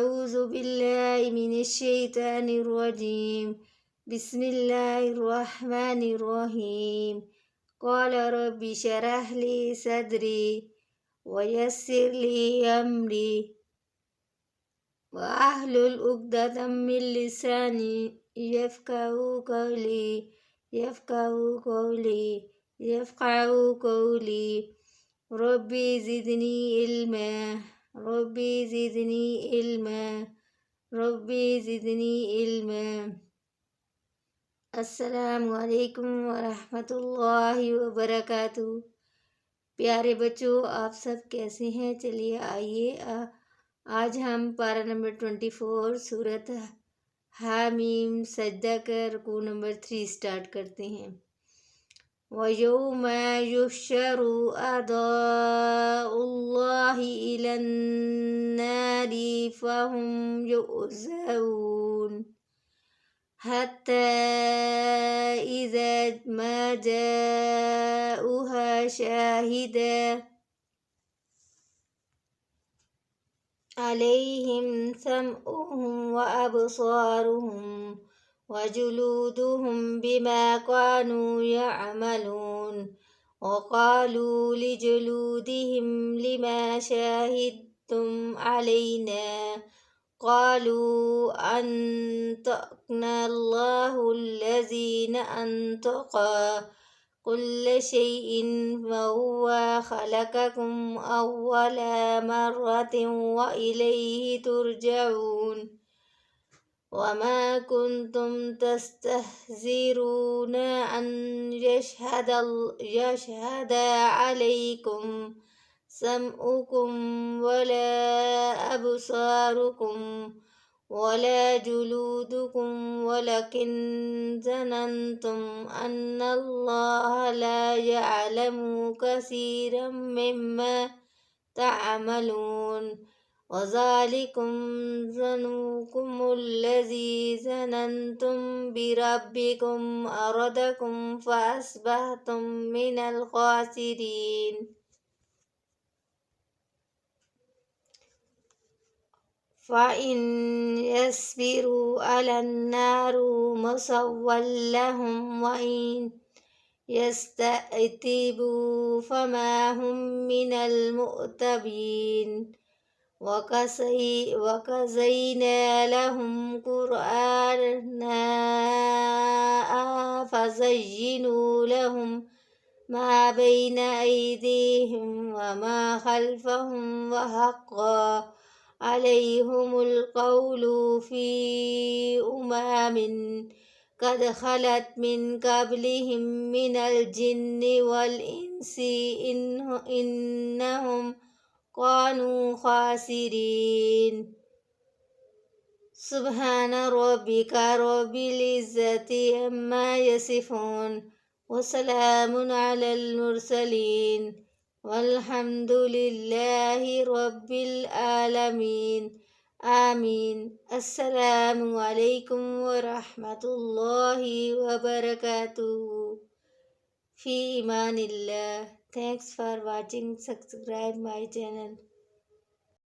أعوذ بالله من الشيطان الرجيم. بسم الله الرحمن الرحيم. قال رب اشرح لي صدري ويسر لي أمري وأحلل عقدة من لساني يفقهوا قولي. ربي زدني علما ربي زدني علما. अस्सलामु अलैकुम वरहमतुल्लाहि वबरकातुहू। प्यारे बच्चों, आप सब कैसे हैं? चलिए आइए आज हम पारा नंबर 24 सूरत हामीम सजदा कर रुकू नंबर 3 स्टार्ट करते हैं। वयौम युहशरु अदाउल्लाहि इलन्नारि फहुम युज़ऊन हत्ता इज़ा मा जाऊहा शाहिदा अलैहिम समउहुम व अबसारुहुम वजुलूदुहुम बिमा कानू यअमलून वक़ालू लिजुलूदिहिम लिमा शहिदतुम अलैना क़ालू अन्तक़ना अल्लाहुल्लज़ी अन्तक़ा कुल्ल शैइन वहुव ख़लक़कुम अव्वल मर्रतिन व इलैहि तुरजऊन वमा कुन्तुम तस्तहज़िरून अन यशहद अलैकुम समउकुम वला अबसारुकुम वला जुलूदुकुम वलकिन ज़नन्तुम अन्नल्लाह ला यअलमु कसीरम मिम्मा तअमलून वज़ालिकुम ज़न्नुकुमुल्लज़ी ज़नन्तुम बिरब्बिकुम अरदकुम फ़अस्बहतुम मिनल ख़ासिरीन। फ़इन यस्बिरु अलन्नारु मुसव्वल लहुम वइन यस्तअतिबु फमा हुम मिनल मुअतबीन वक़ज़यना लहुम क़ुरआना फ़ज़य्यिनु लहुम मा बैन अयदीहिम वमा ख़ल्फ़हुम वहक़्क़ा अलैहिमुल क़ौलु फ़ी उममिन क़द ख़लत मिन क़ब्लिहिम मिनल जिन्नि वल इंसि इन्नहुम कानू ख़ासिरीन। सुब्हान रब्बिका रब्बिल इज़्ज़ति अम्मा यसिफ़ून व सलामुन अलल मुरसलीन वल्हम्दुलिल्लाहि रब्बिल आलमीन। आमीन। अस्सलामु अलैकुम वरहमतुल्लाहि वबरकातुहू। फ़ी इमानिल्लाह। Thanks for watching. Subscribe my channel.